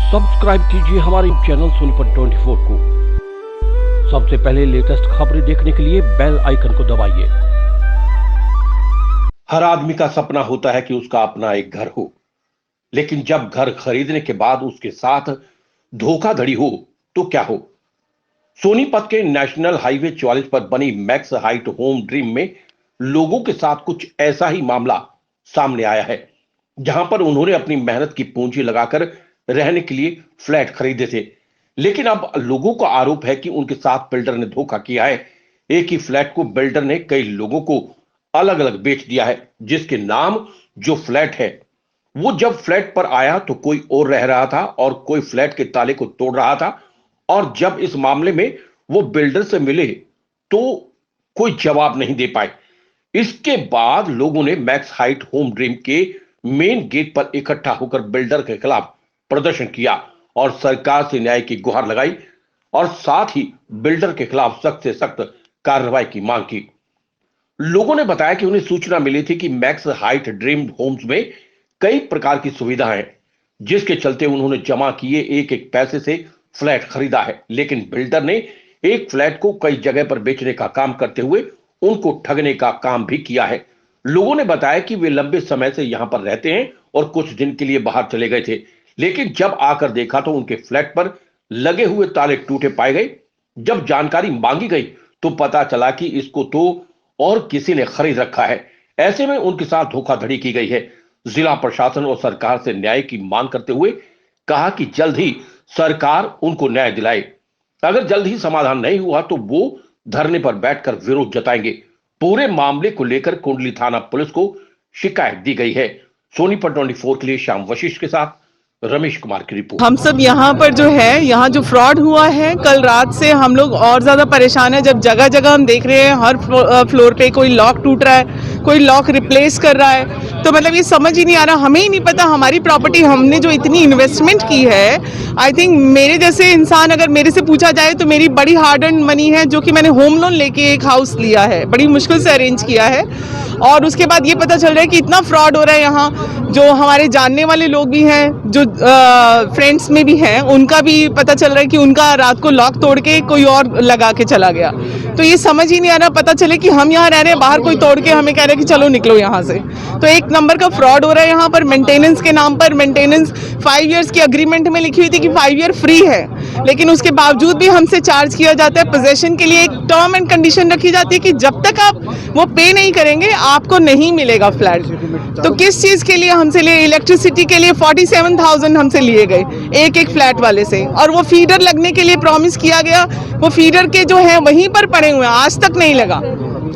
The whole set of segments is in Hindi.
सब्सक्राइब कीजिए हमारे चैनल सोनीपत 24 को। सबसे पहले लेटेस्ट खबरें देखने के लिए बेल आइकन को दबाइए। हर आदमी का सपना होता है कि उसका अपना एक घर हो, लेकिन जब घर खरीदने के बाद उसके साथ धोखाधड़ी हो तो क्या हो। सोनीपत के नेशनल हाईवे 44 पर बनी मैक्स हाइट होम ड्रीम में लोगों के साथ कुछ ऐसा ही मामला सामने आया है, जहां पर उन्होंने अपनी मेहनत की पूंजी लगाकर रहने के लिए फ्लैट खरीदे थे, लेकिन अब लोगों का आरोप है कि उनके साथ बिल्डर ने धोखा किया है। एक ही फ्लैट को बिल्डर ने कई लोगों को अलग अलग बेच दिया है, जिसके नाम जो फ्लैट है वो जब फ्लैट पर आया तो कोई और रह रहा था और कोई फ्लैट के ताले को तोड़ रहा था। और जब इस मामले में वो बिल्डर से मिले तो कोई जवाब नहीं दे पाए। इसके बाद लोगों ने मैक्स हाइट होम ड्रीम के मेन गेट पर इकट्ठा होकर बिल्डर के खिलाफ प्रदर्शन किया और सरकार से न्याय की गुहार लगाई और साथ ही बिल्डर के खिलाफ सख्त से सख्त कार्रवाई की मांग की। लोगों ने बताया कि उन्हें सूचना मिली थी कि मैक्स हाइट ड्रीम होम्स में कई प्रकार की सुविधाएं हैं, जिसके चलते उन्होंने जमा किए एक एक पैसे से फ्लैट खरीदा है, लेकिन बिल्डर ने एक फ्लैट को कई जगह पर बेचने का काम करते हुए उनको ठगने का काम भी किया है। लोगों ने बताया कि वे लंबे समय से यहां पर रहते हैं और कुछ दिन के लिए बाहर चले गए थे, लेकिन जब आकर देखा तो उनके फ्लैट पर लगे हुए ताले टूटे पाए गए। जब जानकारी मांगी गई तो पता चला कि इसको तो और किसी ने खरीद रखा है। ऐसे में उनके साथ धोखाधड़ी की गई है। जिला प्रशासन और सरकार से न्याय की मांग करते हुए कहा कि जल्द ही सरकार उनको न्याय दिलाए। अगर जल्द ही समाधान नहीं हुआ तो वो धरने पर बैठकर विरोध जताएंगे। पूरे मामले को लेकर कुंडली थाना पुलिस को शिकायत दी गई है। सोनीपत 24 के लिए श्याम वशिष्ठ के साथ रमेश कुमार की रिपोर्ट। हम सब यहाँ पर जो है, यहाँ जो फ्रॉड हुआ है कल रात से हम लोग और ज्यादा परेशान है। जब जगह जगह हम देख रहे हैं हर फ्लोर पे कोई लॉक टूट रहा है, कोई लॉक रिप्लेस कर रहा है, तो मतलब ये समझ ही नहीं आ रहा। हमें ही नहीं पता हमारी प्रॉपर्टी, हमने जो इतनी इन्वेस्टमेंट की है, आई थिंक मेरे जैसे इंसान अगर मेरे से पूछा जाए तो मेरी बड़ी हार्ड अर्न मनी है, जो कि मैंने होम लोन लेके एक हाउस लिया है, बड़ी मुश्किल से अरेंज किया है। और उसके बाद ये पता चल रहा है कि इतना फ्रॉड हो रहा है यहाँ। जो हमारे जानने वाले लोग भी हैं, जो फ्रेंड्स में भी हैं, उनका भी पता चल रहा है कि उनका रात को लॉक तोड़ के कोई और लगा के चला गया। तो ये समझ ही नहीं आ रहा। पता चले कि हम यहाँ रह रहे हैं, बाहर कोई तोड़ के हमें कह रहा है कि चलो निकलो यहाँ से। तो एक नंबर का फ्रॉड हो रहा है यहाँ पर। मेंटेनेंस के नाम पर, मेंटेनेंस 5 इयर्स की अग्रीमेंट में लिखी हुई थी कि 5 ईयर फ्री है, लेकिन उसके बावजूद भी हमसे चार्ज किया जाता है। पोजेशन के लिए एक टर्म एंड कंडीशन रखी जाती है कि जब तक आप वो पे नहीं करेंगे आपको नहीं मिलेगा फ्लैट। तो किस चीज के लिए हमसे लिए? इलेक्ट्रिसिटी के लिए 47,000 हमसे लिए गए एक एक फ्लैट वाले से, और वो फीडर लगने के लिए प्रॉमिस किया गया, वो फीडर के जो है वहीं पर पड़े हुए हैं, आज तक नहीं लगा।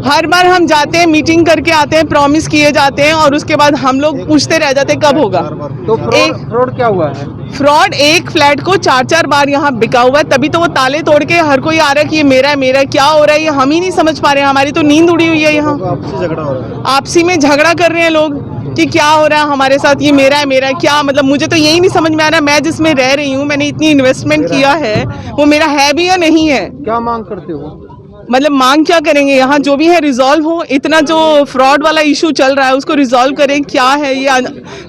हर बार हम जाते हैं, मीटिंग करके आते हैं, प्रॉमिस किए जाते हैं और उसके बाद हम लोग पूछते रह जाते हैं कब होगा। तो फ्रॉड क्या हुआ है? फ्रॉड एक फ्लैट को 4-4 बार यहाँ बिका हुआ है, तभी तो वो ताले तोड़ के हर कोई आ रहा है कि ये मेरा है, मेरा है। क्या हो रहा है ये हम ही नहीं समझ पा रहे हैं। हमारी तो नींद उड़ी हुई है। यहाँ आपसी झगड़ा हो रहा है, आपसी में झगड़ा कर रहे हैं लोग कि क्या हो रहा है हमारे साथ, ये मेरा है, मेरा है। क्या मतलब, मुझे तो यही नहीं समझ में आ रहा। मैं जिसमें रह रही हूँ, मैंने इतनी इन्वेस्टमेंट किया है, वो मेरा है भी या नहीं है। क्या मांग करते हो? मतलब मांग क्या करेंगे, यहाँ जो भी है रिजॉल्व हो। इतना जो फ्रॉड वाला इशू चल रहा है उसको रिजॉल्व करें। क्या है ये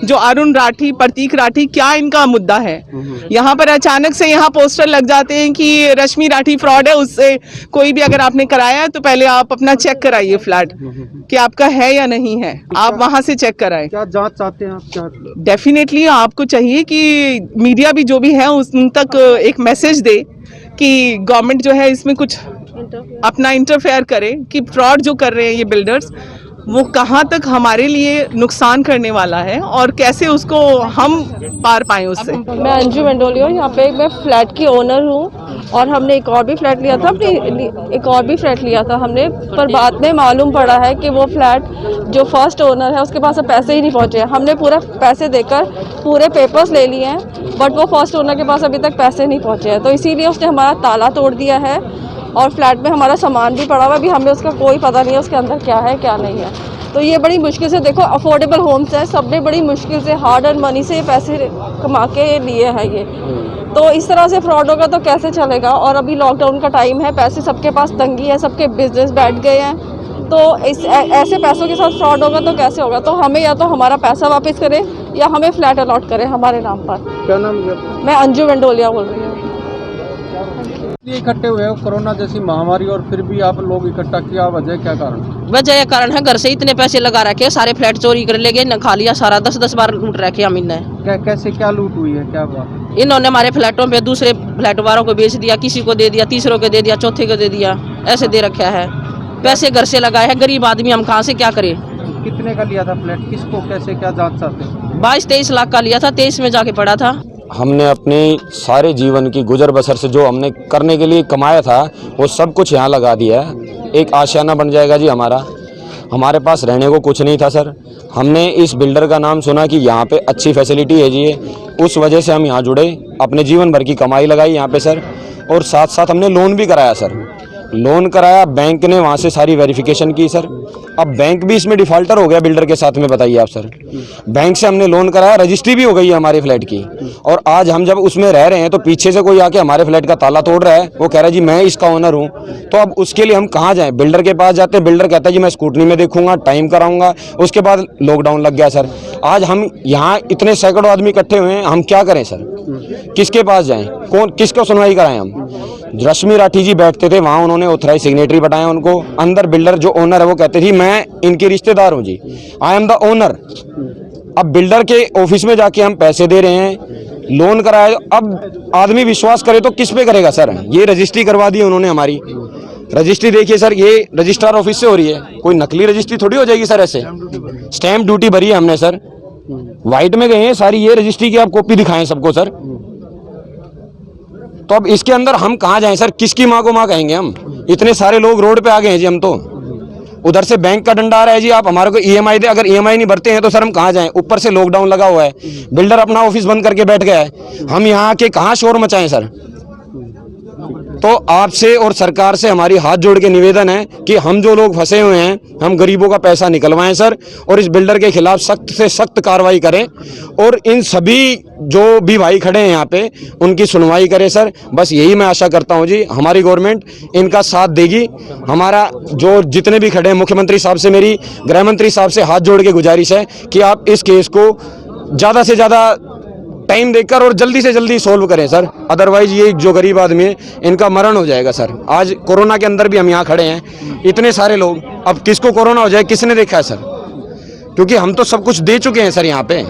जो अरुण राठी, प्रतीक राठी, क्या इनका मुद्दा है? यहाँ पर अचानक से यहाँ पोस्टर लग जाते हैं कि रश्मि राठी फ्रॉड है, उससे कोई भी अगर आपने कराया है तो पहले आप अपना चेक कराइए फ्लैट कि आपका है या नहीं है, आप वहाँ से चेक कराएं। क्या जांच चाहते हैं आप? क्या डेफिनेटली आपको चाहिए कि मीडिया भी जो भी है उन तक एक मैसेज दे कि गवर्नमेंट जो है इसमें कुछ अपना इंटरफेयर करे कि फ्रॉड जो कर रहे हैं ये बिल्डर्स, वो कहाँ तक हमारे लिए नुकसान करने वाला है और कैसे उसको हम पार पाएं उससे। मैं अंजू मंडोली हूँ, यहाँ पे मैं फ्लैट की ओनर हूँ और हमने एक और भी फ्लैट लिया था हमने, पर बाद में मालूम पड़ा है कि वो फ्लैट जो फर्स्ट ओनर है उसके पास अब पैसे ही नहीं पहुँचे। हमने पूरा पैसे देकर पूरे पेपर्स ले लिए हैं, बट वो फर्स्ट ओनर के पास अभी तक पैसे नहीं पहुँचे हैं, तो इसीलिए उसने हमारा ताला तोड़ दिया है और फ्लैट में हमारा सामान भी पड़ा हुआ है। अभी हमें उसका कोई पता नहीं है उसके अंदर क्या है क्या नहीं है। तो ये बड़ी मुश्किल से, देखो अफोर्डेबल होम्स है, सबने बड़ी मुश्किल से हार्ड अर्न मनी से पैसे कमा के लिए है ये, तो इस तरह से फ्रॉड होगा तो कैसे चलेगा। और अभी लॉकडाउन का टाइम है, पैसे सबके पास तंगी है, सबके बिजनेस बैठ गए हैं, तो ऐसे पैसों के साथ फ्रॉड होगा तो कैसे होगा। तो हमें या तो हमारा पैसा वापस करें या हमें फ्लैट अलॉट करें हमारे नाम पर। क्या नाम है आपका? मैं अंजू वेंडोलिया बोल रही हूँ। ये इकट्ठे हुए हो कोरोना जैसी महामारी और फिर भी आप लोग इकट्ठा किया, वजह क्या कारण? वजह ये कारण है घर से इतने पैसे लगा रखे, सारे फ्लैट चोरी कर ले गए, न खा लिया सारा, 10-10 बार लूट रखे हम इनने। कैसे क्या लूट हुई है, क्या हुआ? इन्होंने हमारे फ्लैटों पे दूसरे फ्लैट वालों को बेच दिया, किसी को दे दिया, तीसरों को दे दिया, चौथे को दे दिया, ऐसे दे रखा है। पैसे घर से लगाए हैं, गरीब आदमी हम कहाँ से क्या करें। कितने का लिया था फ्लैट, किसको कैसे क्या जांच चाहते? 22-23 लाख का लिया था, 23 में जाके पड़ा था। हमने अपनी सारे जीवन की गुजर बसर से जो हमने करने के लिए कमाया था वो सब कुछ यहाँ लगा दिया है। एक आशियाना बन जाएगा जी हमारा। हमारे पास रहने को कुछ नहीं था सर। हमने इस बिल्डर का नाम सुना कि यहाँ पे अच्छी फैसिलिटी है जी, उस वजह से हम यहाँ जुड़े, अपने जीवन भर की कमाई लगाई यहाँ पे सर। और साथ साथ हमने लोन भी कराया सर। लोन कराया, बैंक ने वहाँ से सारी वेरिफिकेशन की सर। अब बैंक भी इसमें डिफॉल्टर हो गया बिल्डर के साथ में, बताइए आप सर। बैंक से हमने लोन कराया, रजिस्ट्री भी हो गई है हमारे फ्लैट की। और आज हम जब उसमें रह रहे हैं तो पीछे से कोई आके हमारे फ्लैट का ताला तोड़ रहा है, वो कह रहा है जी मैं इसका ओनर हूँ। तो अब उसके लिए हम कहाँ जाएं? बिल्डर के पास जाते हैं, बिल्डर कहता है जी मैं स्कूटनी में देखूंगा, टाइम कराऊंगा। उसके बाद लॉकडाउन लग गया सर। आज हम यहाँ इतने सैकड़ों आदमी इकट्ठे हुए हैं, हम क्या करें सर? किसके पास जाएं? कौन किसको सुनवाई कराएं हम? रश्मि राठी जी बैठते थे वहाँ, उन्होंने ऑथराइज सिग्नेटरी बताया उनको। अंदर बिल्डर जो ओनर है वो कहते थे मैं इनके रिश्तेदार हूँ जी, आई एम द ओनर। अब बिल्डर के ऑफिस में जाके हम पैसे दे रहे हैं, लोन कराया। अब आदमी विश्वास करे तो किस पे करेगा सर? ये रजिस्ट्री करवा दी उन्होंने हमारी। रजिस्ट्री देखिए सर, ये रजिस्ट्रार ऑफिस से हो रही है, कोई नकली रजिस्ट्री थोड़ी हो जाएगी सर ऐसे। स्टैंप ड्यूटी भरी है हमने सर, व्हाइट में गए हैं सारी, ये रजिस्ट्री की आप कॉपी दिखाएं सबको सर। तो अब इसके अंदर हम कहाँ जाएं सर? किसकी माँ को माँ कहेंगे हम? इतने सारे लोग रोड पे आ गए हैं जी हम तो। उधर से बैंक का डंडा आ रहा है जी, आप हमारे को ईएमआई दे। अगर ईएमआई नहीं भरते हैं तो सर हम कहाँ जाएं? ऊपर से लॉकडाउन लगा हुआ है, बिल्डर अपना ऑफिस बंद करके बैठ गया है, हम यहाँ आके कहाँ शोर मचाएं सर? तो आपसे और सरकार से हमारी हाथ जोड़ के निवेदन है कि हम जो लोग फंसे हुए हैं, हम गरीबों का पैसा निकलवाएं सर, और इस बिल्डर के खिलाफ सख्त से सख्त कार्रवाई करें, और इन सभी जो भी भाई खड़े हैं यहाँ पे उनकी सुनवाई करें सर। बस यही मैं आशा करता हूँ जी, हमारी गवर्नमेंट इनका साथ देगी। हमारा जो जितने भी खड़े हैं, मुख्यमंत्री साहब से मेरी, गृह मंत्री साहब से हाथ जोड़ के गुजारिश है कि आप इस केस को ज़्यादा से ज़्यादा टाइम देकर और जल्दी से जल्दी सोल्व करें सर। अदरवाइज ये जो गरीब आदमी है इनका मरण हो जाएगा सर। आज कोरोना के अंदर भी हम यहाँ खड़े हैं, इतने सारे लोग, अब किसको कोरोना हो जाए किसने देखा है सर? क्योंकि हम तो सब कुछ दे चुके हैं सर यहाँ पे।